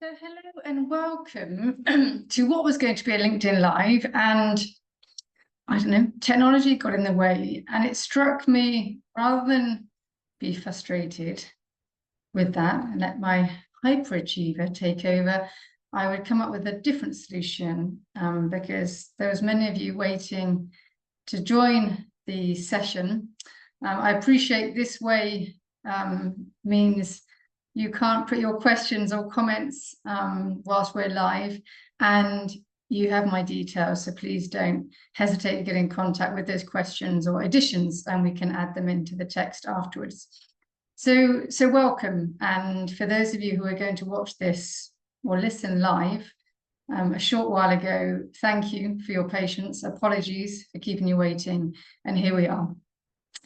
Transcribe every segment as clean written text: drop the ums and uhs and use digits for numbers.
So hello and welcome to what was going to be a LinkedIn Live, and I don't know, technology got in the way, and it struck me, rather than be frustrated with that and let my hyperachiever take over, I would come up with a different solution, because there was many of you waiting to join the session. I appreciate this way means you can't put your questions or comments whilst we're live, and you have my details, so please don't hesitate to get in contact with those questions or additions, and we can add them into the text afterwards. So welcome, and for those of you who are going to watch this or listen live a short while ago, thank you for your patience. Apologies for keeping you waiting, and here we are.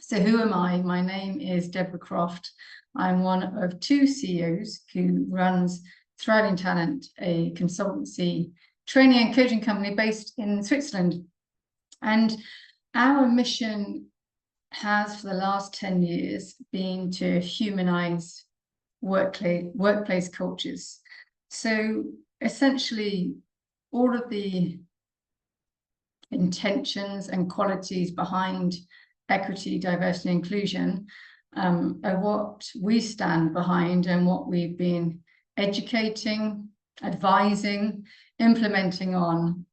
So who am I? My name is Deborah Croft. I'm one of two CEOs who runs Thriving Talent, a consultancy, training and coaching company based in Switzerland. And our mission has, for the last 10 years, been to humanize workplace cultures. So essentially, all of the intentions and qualities behind equity, diversity, and inclusion are what we stand behind and what we've been educating, advising, implementing on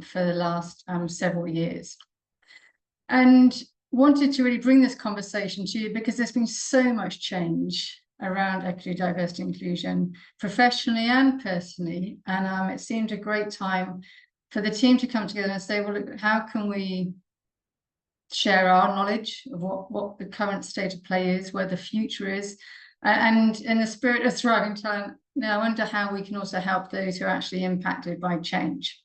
for the last several years. And wanted to really bring this conversation to you because there's been so much change around equity, diversity, inclusion, professionally and personally. And it seemed a great time for the team to come together and say, well, look, how can we share our knowledge of what the current state of play is, where the future is, and in the spirit of Thriving Talent, I wonder how we can also help those who are actually impacted by change.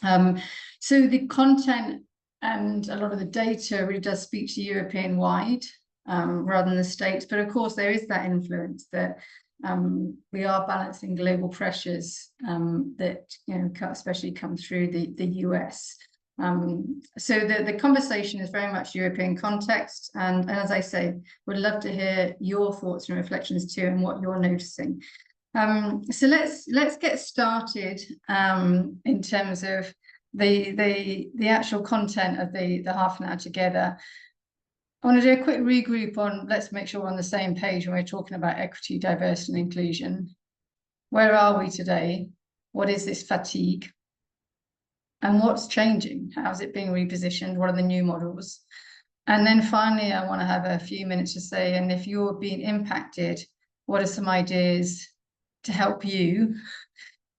So the content and a lot of the data really does speak to European-wide rather than the States, but of course there is that influence that we are balancing global pressures that especially come through the US. So the conversation is very much European context, and as I say, would love to hear your thoughts and reflections too, and what you're noticing. So let's get started in terms of the actual content of the half an hour together. I want to do a quick regroup on, let's make sure we're on the same page when we're talking about equity, diversity, and inclusion. Where are we today? What is this fatigue? And what's changing? How's it being repositioned? What are the new models? And then finally, I want to have a few minutes to say, and if you're being impacted, what are some ideas to help you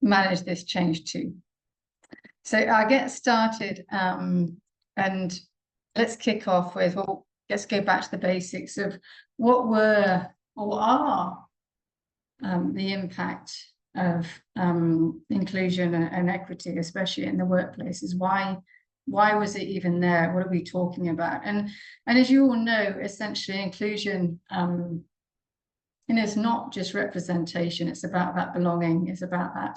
manage this change too? So I'll get started, and let's kick off with, well, let's go back to the basics of what were or are the impact of inclusion and equity, especially in the workplaces. Why was it even there? What are we talking about? And as you all know, essentially inclusion, it's not just representation. It's about that belonging. It's about that.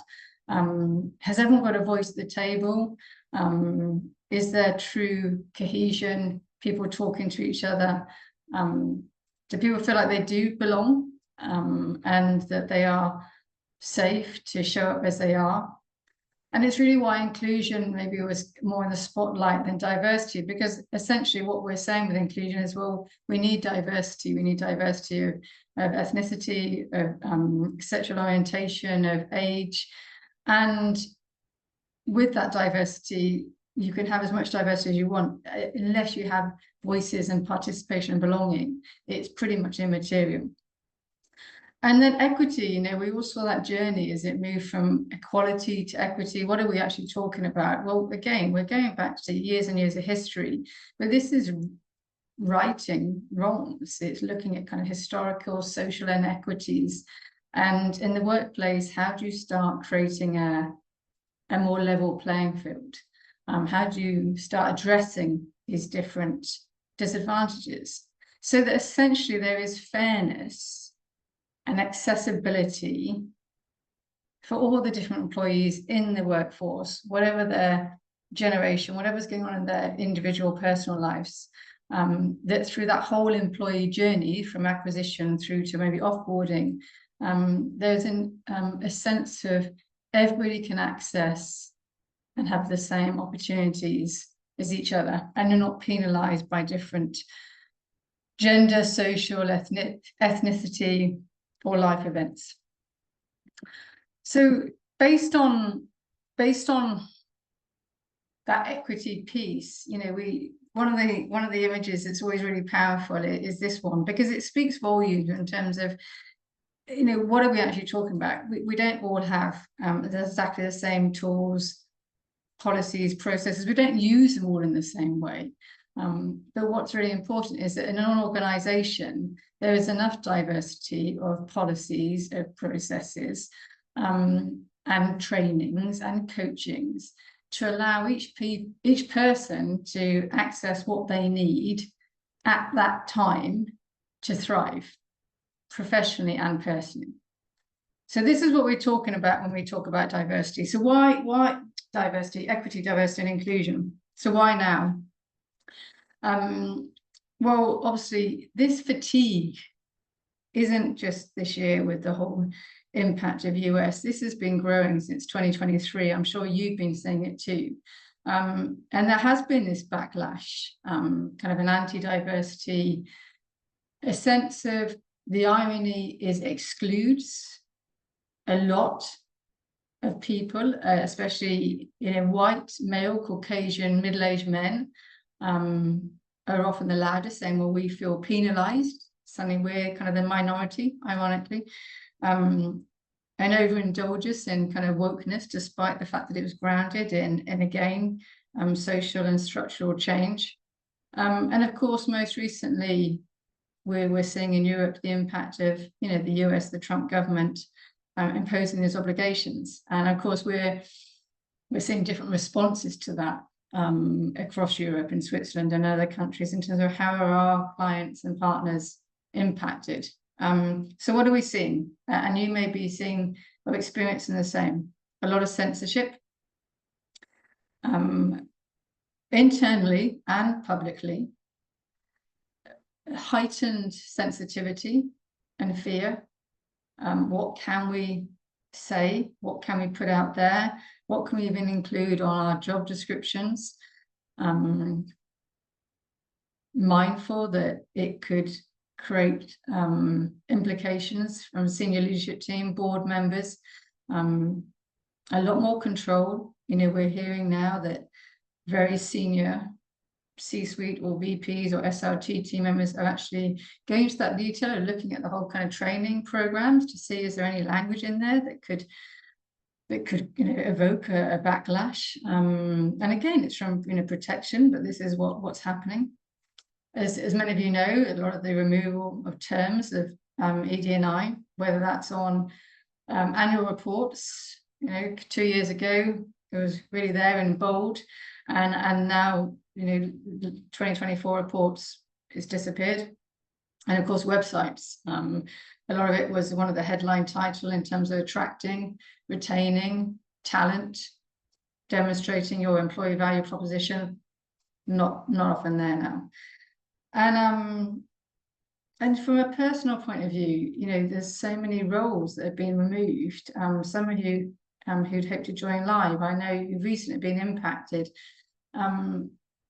Has everyone got a voice at the table? Is there true cohesion? People talking to each other? Do people feel like they do belong and that they are safe to show up as they are? And it's really why inclusion maybe was more in the spotlight than diversity, because essentially what we're saying with inclusion is, well, we need diversity. We need diversity of ethnicity, of sexual orientation, of age. And with that diversity, you can have as much diversity as you want, unless you have voices and participation and belonging, it's pretty much immaterial. And then equity, we all saw that journey as it moved from equality to equity. What are we actually talking about? Well, again, we're going back to years and years of history, but this is righting wrongs. It's looking at kind of historical, social inequities. And in the workplace, how do you start creating a more level playing field? How do you start addressing these different disadvantages so that essentially there is fairness and accessibility for all the different employees in the workforce, whatever their generation, whatever's going on in their individual personal lives, that through that whole employee journey, from acquisition through to maybe offboarding, There's a sense of everybody can access and have the same opportunities as each other, and you're not penalized by different gender, social, ethnicity, or life events. So based on that equity piece, you know, one of the images that's always really powerful is this one, because it speaks volumes in terms of, you know, what are we actually talking about? We don't all have exactly the same tools, policies, processes. We don't use them all in the same way. But what's really important is that in an organization, there is enough diversity of policies, of processes, and trainings and coachings to allow each person to access what they need at that time to thrive professionally and personally. So this is what we're talking about when we talk about diversity. So why diversity, equity, diversity, and inclusion? So why now? Well, obviously, this fatigue isn't just this year with the whole impact of US. This has been growing since 2023. I'm sure you've been seeing it too. And there has been this backlash, kind of an anti-diversity, a sense of the irony is excludes a lot of people, especially, you know, white, male, Caucasian, middle-aged men are often the loudest, saying, well, we feel penalized. Suddenly we're kind of the minority, ironically. And overindulgence in kind of wokeness, despite the fact that it was grounded in again, social and structural change. And of course, most recently, we're seeing in Europe the impact of, you know, the US, the Trump government, imposing these obligations. And of course, we're seeing different responses to that across Europe and Switzerland and other countries in terms of how are our clients and partners impacted. So what are we seeing? And you may be seeing or experiencing the same. A lot of censorship, internally and publicly, heightened sensitivity and fear. What can we say? What can we put out there? What can we even include on our job descriptions? Mindful that it could create implications from senior leadership team, board members, a lot more control. You know, we're hearing now that very senior C-suite or VPs or SRT team members are actually going into that detail and looking at the whole kind of training programs to see is there any language in there that could you know, evoke a backlash. And again, it's from, you know, protection, but this is what's happening. As many of you know, a lot of the removal of terms of ED&I, whether that's on annual reports, you know, 2 years ago, it was really there in bold, and now, you know, 2024 reports, it's disappeared. And of course, websites. A lot of it was one of the headline title in terms of attracting, retaining talent, demonstrating your employee value proposition. Not often there now. And from a personal point of view, you know, there's so many roles that have been removed. Some of you who'd hoped to join live, I know you've recently been impacted.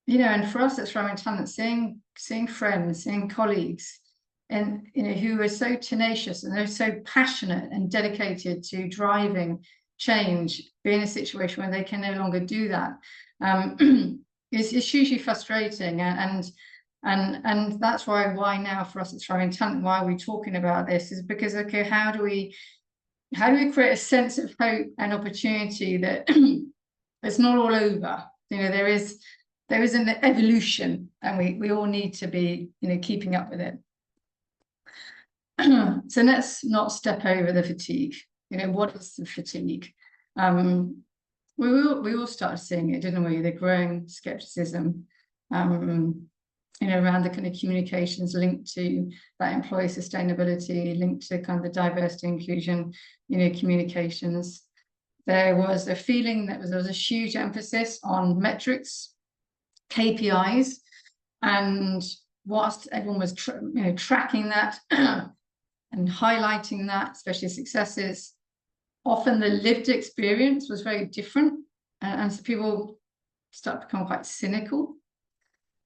You know, and for us at Thriving Talent, seeing friends, seeing colleagues, and, you know, who are so tenacious and they're so passionate and dedicated to driving change, be in a situation where they can no longer do that, it's hugely frustrating. And that's why now for us at Thriving Talent, why are we talking about this, is because, okay, how do we create a sense of hope and opportunity that it's not all over? You know, there is an evolution, and we all need to be, you know, keeping up with it. So let's not step over the fatigue. You know, what is the fatigue? We all started seeing it, didn't we? The growing skepticism, you know, around the kind of communications linked to that employee sustainability, linked to kind of the diversity, inclusion, you know, communications. There was a feeling that there was a huge emphasis on metrics, KPIs, and whilst everyone was tracking that and highlighting that, especially successes. Often the lived experience was very different, and so people start to become quite cynical.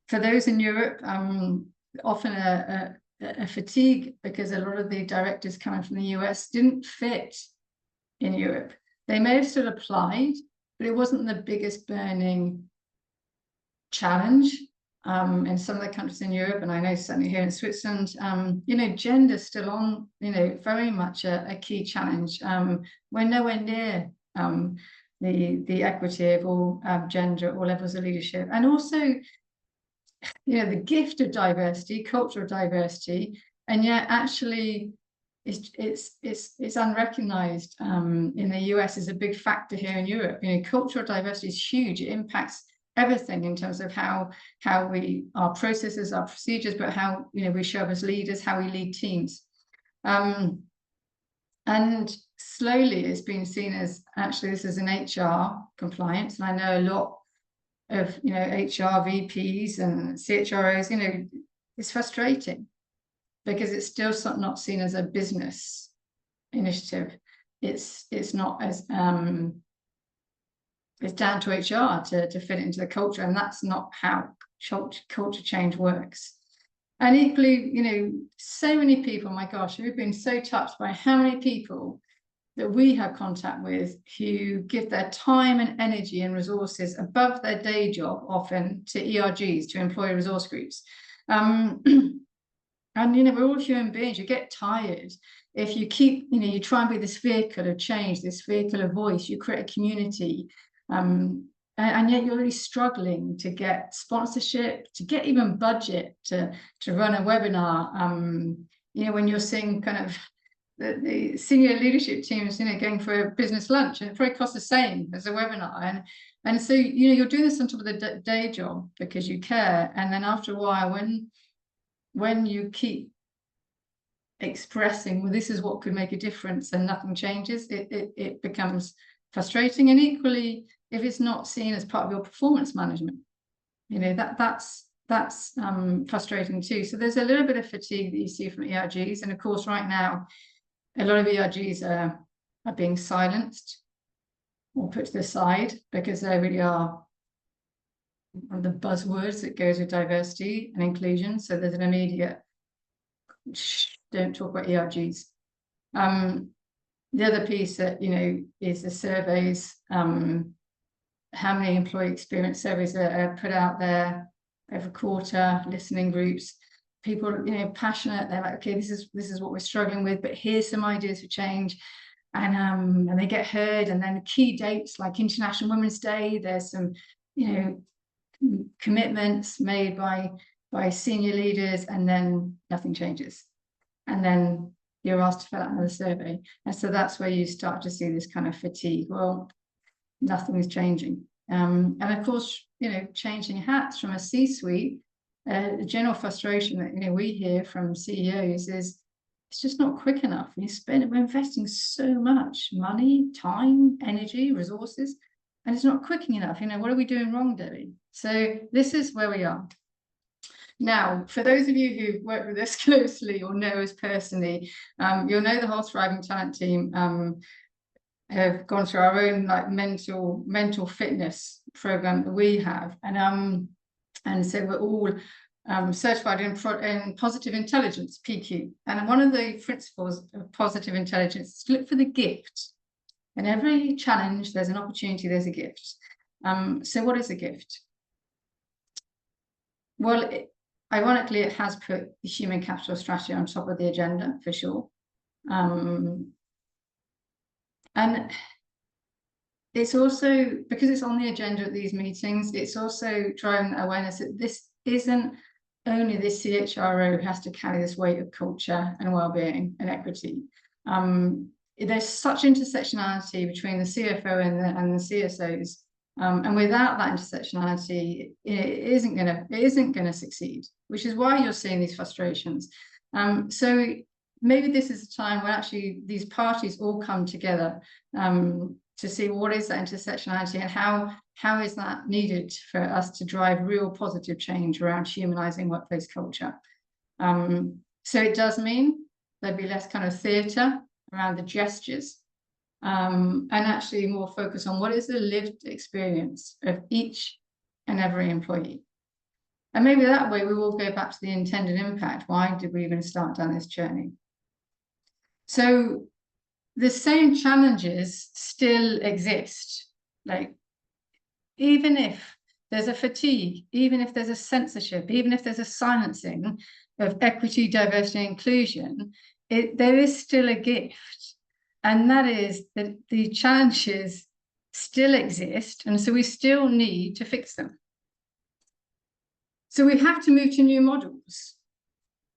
For those in Europe, often a fatigue, because a lot of the directors coming from the US didn't fit in Europe. They may have still applied, but it wasn't the biggest burning challenge in some of the countries in Europe, and I know certainly here in Switzerland, you know, gender's still on, you know, very much a key challenge. We're nowhere near the equity of all gender, all levels of leadership, and also, you know, the gift of diversity, cultural diversity, and yet actually it's unrecognized in the US is a big factor here in Europe. You know, cultural diversity is huge. It impacts everything in terms of how our processes, our procedures, but how, you know, we show up as leaders, how we lead teams. And slowly it's been seen as actually this is an HR compliance. And I know a lot of, you know, HR VPs and CHROs, you know, it's frustrating because it's still not seen as a business initiative. It's not as it's down to HR to fit it into the culture, and that's not how culture change works. And equally, you know, so many people, my gosh, we've been so touched by how many people that we have contact with who give their time and energy and resources above their day job, often to ERGs, to employee resource groups. And, you know, we're all human beings. You get tired. If you keep, you know, you try and be this vehicle of change, this vehicle of voice, you create a community. And yet you're really struggling to get sponsorship, to get even budget to run a webinar. You know, when you're seeing kind of the senior leadership teams, you know, going for a business lunch, and it probably costs the same as a webinar. And so, you know, you're doing this on top of the day job because you care. And then after a while, when you keep expressing, well, this is what could make a difference, and nothing changes, it becomes frustrating. And equally, if it's not seen as part of your performance management, you know, that's frustrating too. So there's a little bit of fatigue that you see from ERGs, and of course, right now, a lot of ERGs are being silenced or put to the side because they really are one of the buzzwords that goes with diversity and inclusion. So there's an immediate don't talk about ERGs. The other piece that, you know, is the surveys. How many employee experience surveys are put out there every quarter, listening groups, people, you know, passionate. They're like, okay, this is what we're struggling with, but here's some ideas for change. And they get heard. And then key dates like International Women's Day, there's some, you know, commitments made by senior leaders, and then nothing changes. And then you're asked to fill out another survey. And so that's where you start to see this kind of fatigue. Well, nothing is changing. And of course, you know, changing hats from a C-suite, the general frustration that, you know, we hear from CEOs is it's just not quick enough. We're investing so much money, time, energy, resources, and it's not quick enough. You know, what are we doing wrong, Debbie? So this is where we are. Now, for those of you who've worked with us closely or know us personally, you'll know the whole Thriving Talent team have gone through our own like mental fitness program that we have, and so we're all certified in positive intelligence, PQ. And one of the principles of positive intelligence is to look for the gift. In every challenge, there's an opportunity, there's a gift. So what is a gift? Well, ironically, it has put the human capital strategy on top of the agenda, for sure. And it's also, because it's on the agenda at these meetings, it's also driving awareness that this isn't only the CHRO who has to carry this weight of culture and well-being and equity. There's such intersectionality between the CFO and the CSOs. And without that intersectionality, it isn't gonna succeed, which is why you're seeing these frustrations. So maybe this is a time when actually these parties all come together to see what is that intersectionality and how is that needed for us to drive real positive change around humanizing workplace culture. So it does mean There'd be less kind of theatre around the gestures, and actually more focus on what is the lived experience of each and every employee. And maybe that way we will go back to the intended impact. Why did we even start down this journey? So the same challenges still exist. Like, even if there's a fatigue, even if there's a censorship, even if there's a silencing of equity, diversity, and inclusion, there is still a gift. And that is that the challenges still exist. And so we still need to fix them. So we have to move to new models.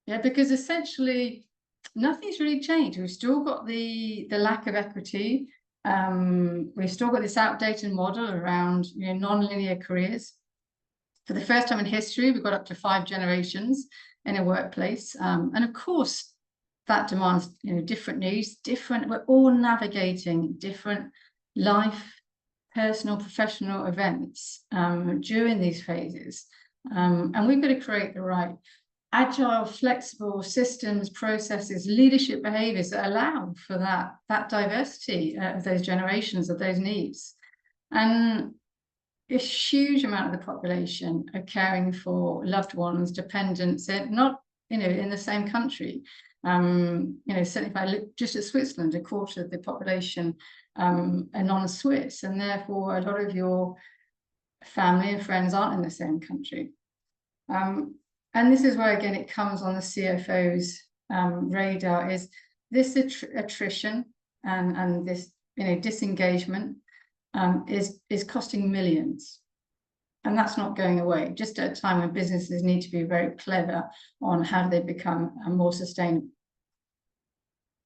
Yeah, because essentially nothing's really changed. We've still got the lack of equity. We've still got this outdated model around, non-linear careers. For the first time in history, we've got up to 5 generations in a workplace. And of course, that demands, different needs, we're all navigating different life, personal, professional events during these phases. And we've got to create the right agile, flexible systems, processes, leadership behaviors that allow for that diversity of those generations, of those needs. And a huge amount of the population are caring for loved ones, dependents, not in the same country. Certainly if I look just at Switzerland, a quarter of the population are non-Swiss, and therefore a lot of your family and friends aren't in the same country. And this is where, again, it comes on the CFO's radar, is this attrition and this disengagement is costing millions. And that's not going away, just at a time when businesses need to be very clever on how do they become more sustainable.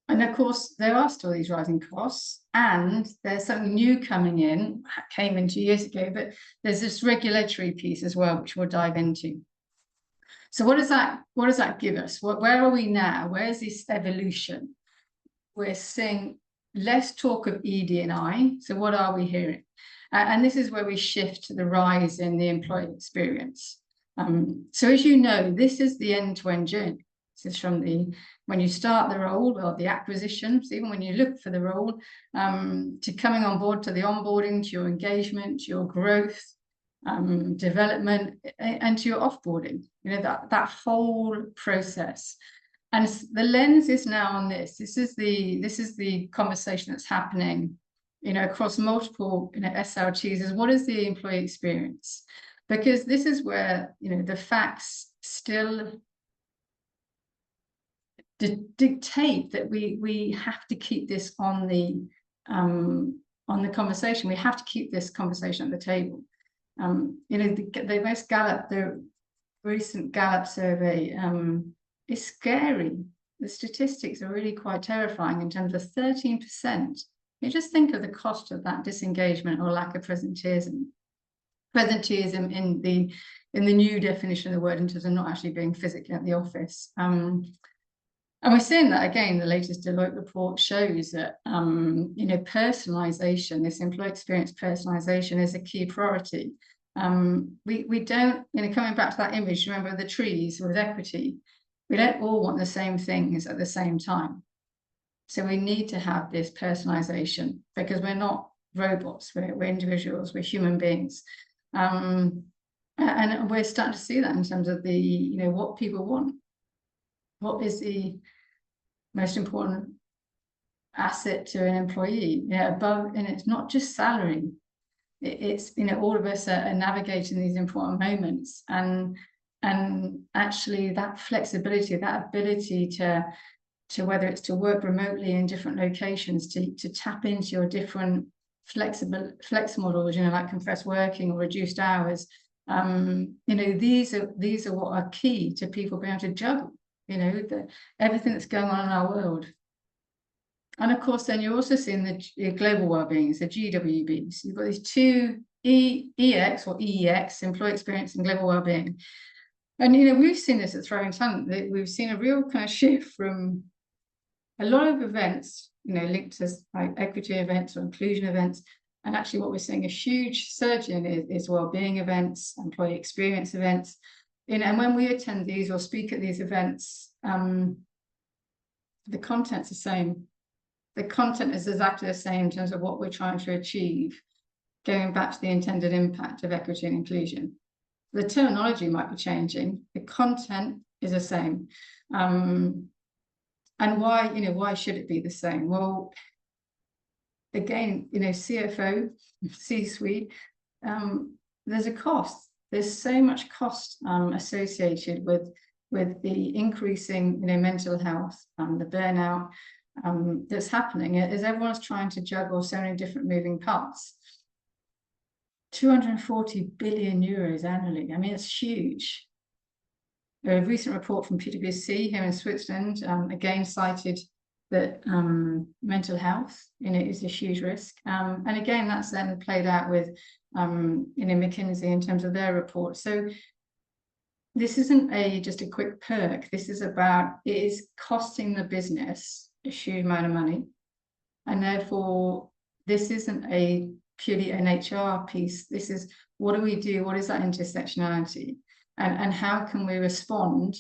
And of course, there are still these rising costs, and there's something new coming in, came in 2 years ago, but there's this regulatory piece as well, which we'll dive into. So what does that give us? Where are we now? Where's this evolution? We're seeing less talk of ED&I. So what are we hearing? And this is where we shift to the rise in the employee experience. So as you know, this is the end-to-end journey. This is from when you start the role, or the acquisition, so even when you look for the role, to coming on board, to the onboarding, to your engagement, to your growth, development, and to your offboarding. That whole process. And the lens is now on this. This is the conversation that's happening, across multiple, SLTs, is what is the employee experience? Because this is where, the facts still dictate that we have to keep this on the conversation. We have to keep this conversation at the table. The recent Gallup survey is scary. The statistics are really quite terrifying in terms of 13%. You just think of the cost of that disengagement or lack of presenteeism. Presenteeism in the new definition of the word, in terms of not actually being physically at the office. And we're seeing that again. The latest Deloitte report shows that personalisation, this employee experience personalisation, is a key priority. We don't, coming back to that image, remember the trees with equity, we don't all want the same things at the same time. So we need to have this personalisation, because we're not robots, we're individuals, we're human beings. And we're starting to see that in terms of what people want. What is the most important asset to an employee? And it's not just salary. It's all of us are navigating these important moments, and actually that flexibility, that ability to whether it's to work remotely in different locations, to tap into your different flex models, like compressed working or reduced hours. These are what are key to people being able to juggle, everything that's going on in our world. And of course, then you're also seeing the global well-being, so GWBs. You've got these two EX or EEX, employee experience and global well-being. And we've seen this at Throwing Talent, that we've seen a real kind of shift from a lot of events, linked to like equity events or inclusion events. And actually what we're seeing a huge surge in is well-being events, employee experience events. And when we attend these or speak at these events, The content's the same. The content is exactly the same in terms of what we're trying to achieve, going back to the intended impact of equity and inclusion. The terminology might be changing. The content is the same. And why should it be the same? Well, again, CFO, C-suite, there's a cost. There's so much cost associated with the increasing, mental health, the burnout that's happening as everyone's trying to juggle so many different moving parts. 240 billion euros annually. I mean, it's huge. A recent report from PwC here in Switzerland again cited that mental health, is a huge risk. And again, that's then played out with, McKinsey in terms of their report. So this isn't just a quick perk. This is about, it is costing the business a huge amount of money. And therefore, this isn't purely an HR piece. This is, what do we do? What is that intersectionality? And how can we respond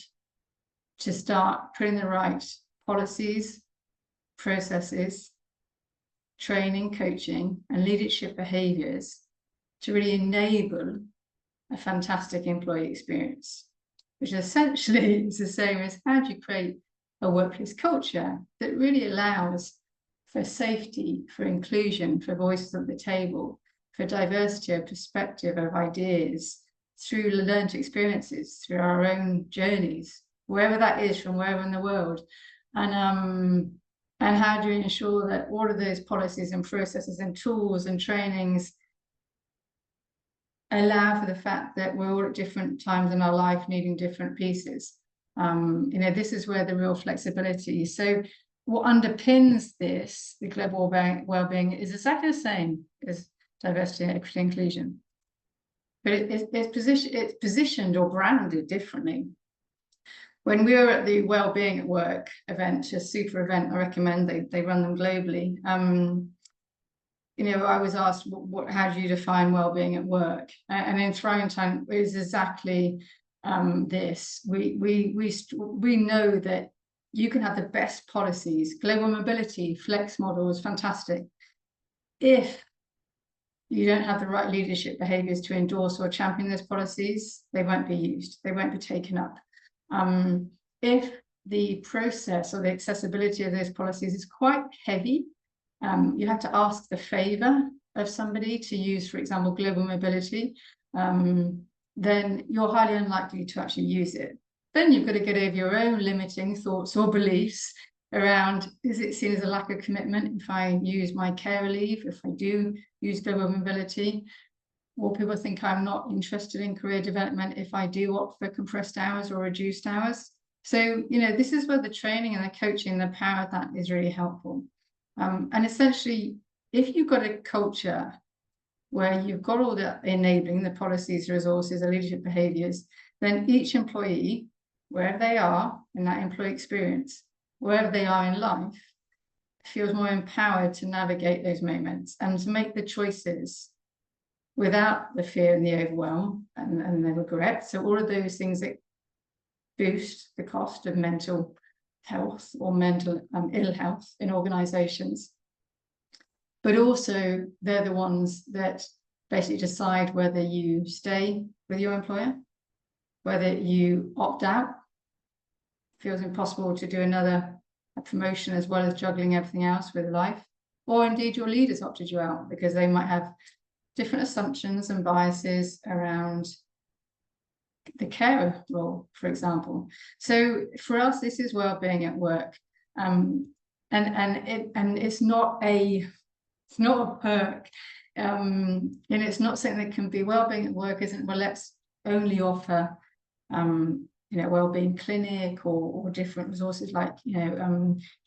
to start putting the right policies, processes, training, coaching, and leadership behaviors to really enable a fantastic employee experience, which essentially is the same as how do you create a workplace culture that really allows for safety, for inclusion, for voices at the table, for diversity of perspective, of ideas, through learned experiences, through our own journeys, wherever that is, from wherever in the world. And how do you ensure that all of those policies and processes and tools and trainings allow for the fact that we're all at different times in our life needing different pieces. This is where the real flexibility. So what underpins this, the global well-being, is exactly the same as diversity, equity, inclusion. But it's positioned or branded differently. When we were at the Wellbeing at Work event, a super event, I recommend they run them globally. I was asked, how do you define well-being at work? And in Thriving Time is exactly this. We know that you can have the best policies, global mobility, flex models, fantastic. If you don't have the right leadership behaviors to endorse or champion those policies, they won't be used, they won't be taken up. If the process or the accessibility of those policies is quite heavy, you have to ask the favor of somebody to use, for example, global mobility, then you're highly unlikely to actually use it. Then you've got to get over your own limiting thoughts or beliefs around, is it seen as a lack of commitment if I use my care leave, if I do use global mobility? Will people think I'm not interested in career development if I do opt for compressed hours or reduced hours? So, this is where the training and the coaching, the power of that is really helpful. And essentially, if you've got a culture where you've got all the enabling, the policies, resources, the leadership behaviors, then each employee, wherever they are in that employee experience, wherever they are in life, feels more empowered to navigate those moments and to make the choices without the fear and the overwhelm and the regret. So all of those things that boost the cost of mental health or mental ill health in organizations. But also they're the ones that basically decide whether you stay with your employer, whether you opt out. Feels impossible to do another promotion as well as juggling everything else with life, or indeed your leaders opted you out because they might have different assumptions and biases around the carer role, for example. So for us, this is well-being at work, and it's not a perk, and it's not something that can be well-being at work. Isn't, well, let's only offer well-being clinic or different resources like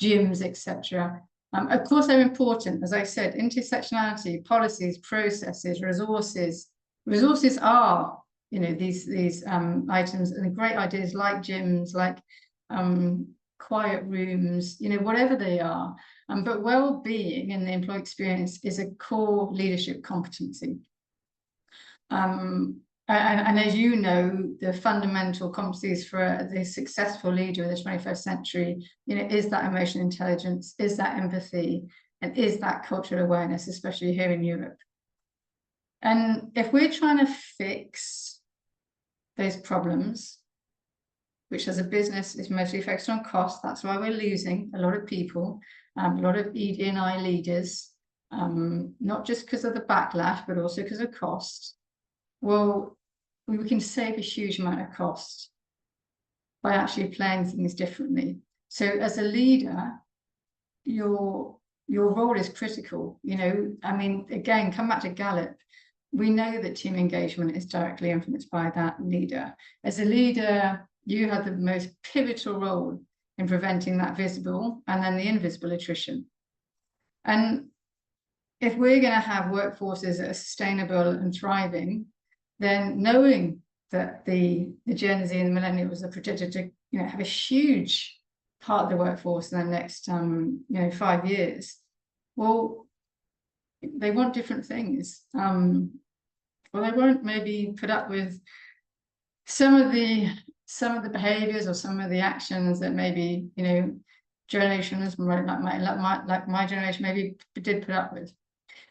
gyms, etc. Of course, they're important. As I said, intersectionality, policies, processes, resources. Resources are these items and great ideas like gyms, like quiet rooms, whatever they are. But well-being and the employee experience is a core leadership competency. and as you know, the fundamental competencies for the successful leader of the 21st century, is that emotional intelligence, is that empathy, and is that cultural awareness, especially here in Europe. And if we're trying to fix those problems, which as a business is mostly focused on cost, that's why we're losing a lot of people, a lot of DE&I leaders, not just because of the backlash, but also because of cost. Well, we can save a huge amount of cost by actually playing things differently. So as a leader, your role is critical. I mean, again, come back to Gallup. We know that team engagement is directly influenced by that leader. As a leader, you have the most pivotal role in preventing that visible and then the invisible attrition. And if we're going to have workforces that are sustainable and thriving, then knowing that the Gen Z and the millennials are projected to have a huge part of the workforce in the next 5 years, well, they want different things. Well, they won't maybe put up with some of the behaviors or some of the actions that maybe generations like my generation maybe did put up with.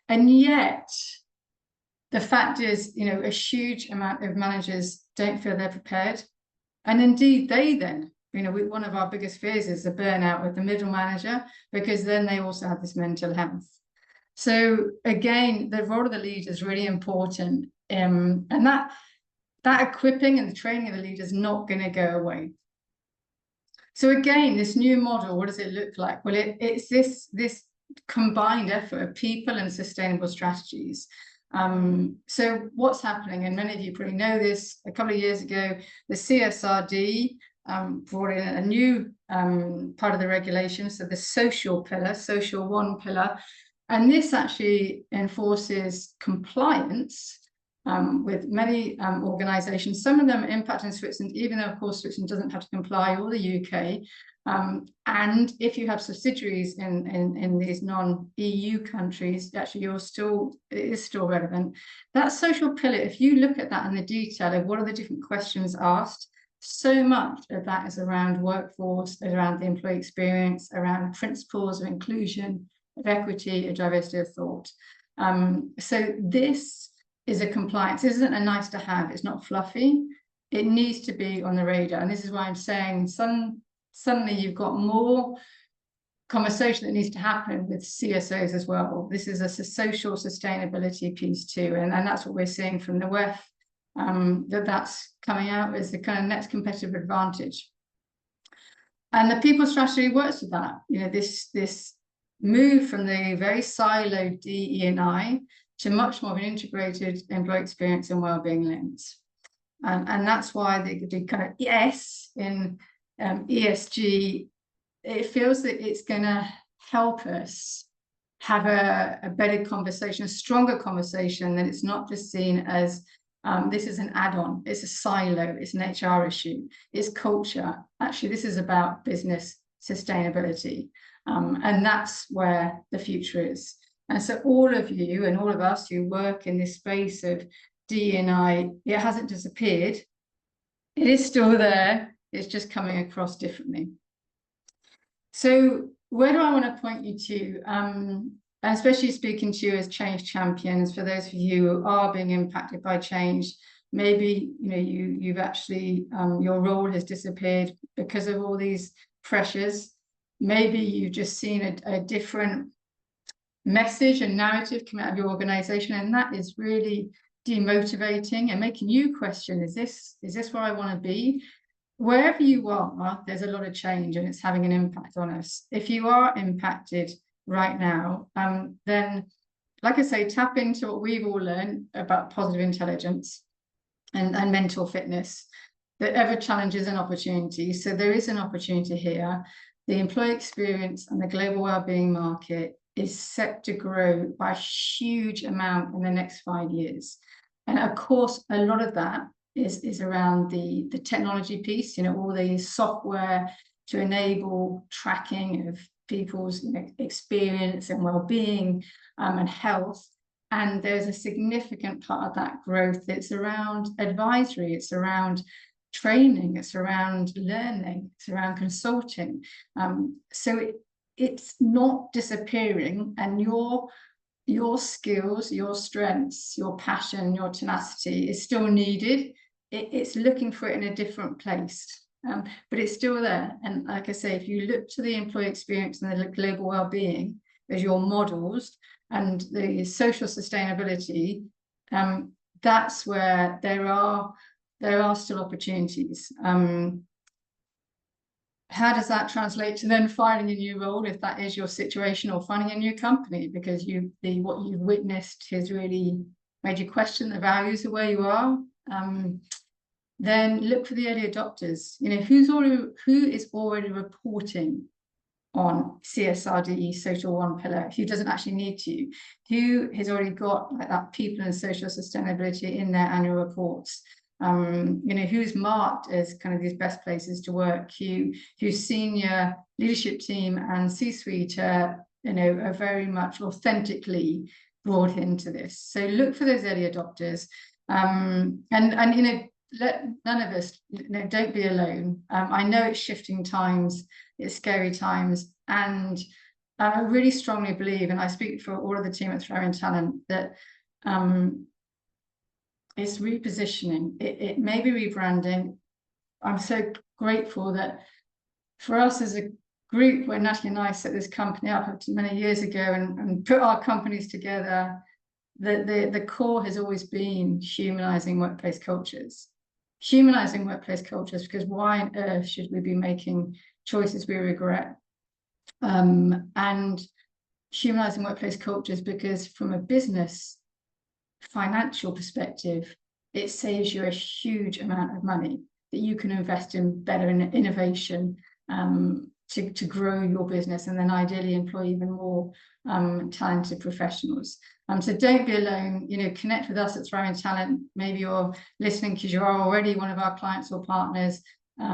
And yet the fact is, a huge amount of managers don't feel they're prepared. And indeed, they then, one of our biggest fears is the burnout with the middle manager, because then they also have this mental health. So again, the role of the leader is really important. And that equipping and the training of the leader is not going to go away. So again, this new model, what does it look like? Well, it's this combined effort of people and sustainable strategies. So what's happening, and many of you probably know this, a couple of years ago, the CSRD brought in a new part of the regulation, so the social pillar, social one pillar, and this actually enforces compliance with many organisations. Some of them impact in Switzerland, even though, of course, Switzerland doesn't have to comply, or the UK. And if you have subsidiaries in these non-EU countries, actually it is still relevant. That social pillar, if you look at that in the detail of what are the different questions asked, so much of that is around workforce, around the employee experience, around principles of inclusion, of equity, of diversity of thought. So this is a compliance. This isn't a nice to have. It's not fluffy. It needs to be on the radar. And this is why I'm saying suddenly you've got more conversation that needs to happen with CSOs as well. This is a social sustainability piece too. And that's what we're seeing from the WEF, that's coming out as the kind of next competitive advantage. And the people strategy works with that. This move from the very siloed DE&I to much more of an integrated employee experience and wellbeing lens. And that's why the kind of S in ESG, it feels that it's going to help us have a better conversation, a stronger conversation, that it's not just seen as this is an add-on, it's a silo, it's an HR issue, it's culture. Actually, this is about business sustainability. And that's where the future is. And so all of you and all of us who work in this space of D&I, it hasn't disappeared. It is still there. It's just coming across differently. So where do I want to point you to? And especially speaking to you as change champions, for those of you who are being impacted by change, maybe you've actually, your role has disappeared because of all these pressures. Maybe you've just seen a different message and narrative come out of your organization, and that is really demotivating and making you question, is this where I want to be? Wherever you are, there's a lot of change and it's having an impact on us. If you are impacted right now, then, like I say, tap into what we've all learned about positive intelligence and mental fitness, that every challenge is an opportunity. So there is an opportunity here. The employee experience and the global wellbeing market is set to grow by a huge amount in the next 5 years. And of course, a lot of that is around the technology piece, all the software to enable tracking of people's experience and well-being and health. And there's a significant part of that growth. It's around advisory, it's around training, it's around learning, it's around consulting. So it's not disappearing, and your skills, your strengths, your passion, your tenacity is still needed. It's looking for it in a different place, but it's still there. And like I say, if you look to the employee experience and the global well-being as your models and the social sustainability, that's where there are still opportunities. How does that translate to then finding a new role, if that is your situation, or finding a new company because what you've witnessed has really made you question the values of where you are? Then look for the early adopters. You know, who is already reporting on CSRD social one pillar, who doesn't actually need to, who has already got like that people and social sustainability in their annual reports. You know, who's marked as kind of these best places to work, whose senior leadership team and C-suite are, you know, are very much authentically brought into this. So look for those early adopters, and you know, let none of us, you know, don't be alone. I know it's shifting times, it's scary times, and I really strongly believe, and I speak for all of the team at Throwing Talent, that it's repositioning. It may be rebranding. I'm so grateful that for us as a group, when Natalie and I set this company up many years ago and put our companies together, the core has always been humanizing workplace cultures. Humanizing workplace cultures, because why on earth should we be making choices we regret? And humanizing workplace cultures because from a business financial perspective, it saves you a huge amount of money that you can invest in better innovation to grow your business, and then ideally employ even more talented professionals. So don't be alone. You know, connect with us at Throwing Talent. Maybe you're listening because you are already one of our clients or partners. You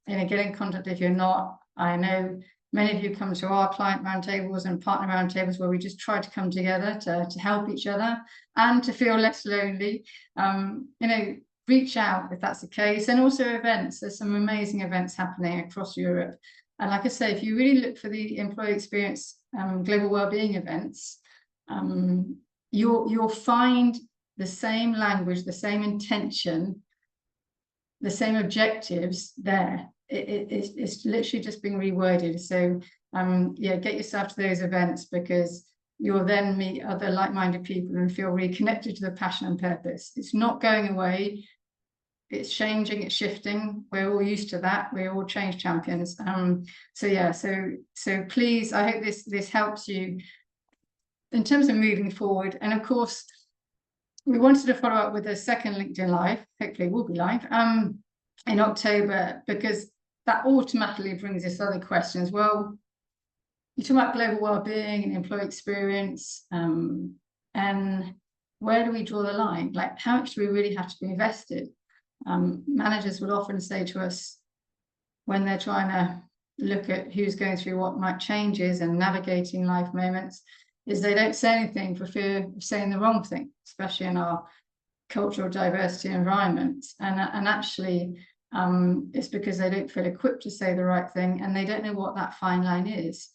know, get in contact if you're not. I know many of you come to our client roundtables and partner roundtables where we just try to come together to help each other and to feel less lonely. You know, reach out if that's the case. And also events. There's some amazing events happening across Europe. And like I say, if you really look for the employee experience global wellbeing events, you'll find the same language, the same intention, the same objectives there. It's literally just being reworded. So yeah, get yourself to those events, because you'll then meet other like-minded people and feel really connected to the passion and purpose. It's not going away. It's changing, it's shifting. We're all used to that. We're all change champions. So yeah, so please, I hope this helps you in terms of moving forward. And of course, we wanted to follow up with a second LinkedIn Live, hopefully we'll be live, in October, because that automatically brings us other questions. Well, you talk about global wellbeing and employee experience, and where do we draw the line? Like, how much do we really have to be invested? Managers would often say to us when they're trying to look at who's going through what might changes and navigating life moments, is they don't say anything for fear of saying the wrong thing, especially in our cultural diversity environment. And actually, it's because they don't feel equipped to say the right thing, and they don't know what that fine line is.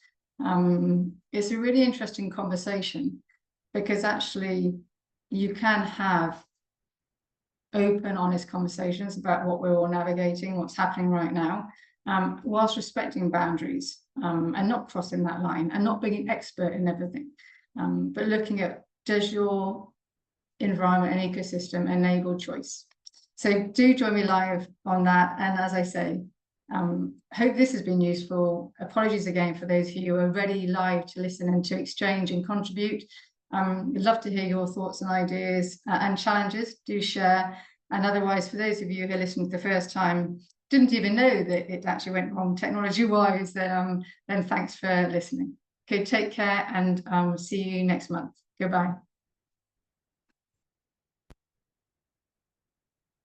It's a really interesting conversation, because actually you can have open, honest conversations about what we're all navigating, what's happening right now, whilst respecting boundaries, and not crossing that line, and not being an expert in everything, but looking at, does your environment and ecosystem enable choice? So do join me live on that. And as I say, hope this has been useful. Apologies again for those who are ready live to listen and to exchange and contribute. We'd love to hear your thoughts and ideas and challenges. Do share. And otherwise, for those of you who are listening for the first time, didn't even know that it actually went wrong technology-wise, then thanks for listening. Okay, take care, and see you next month. Goodbye.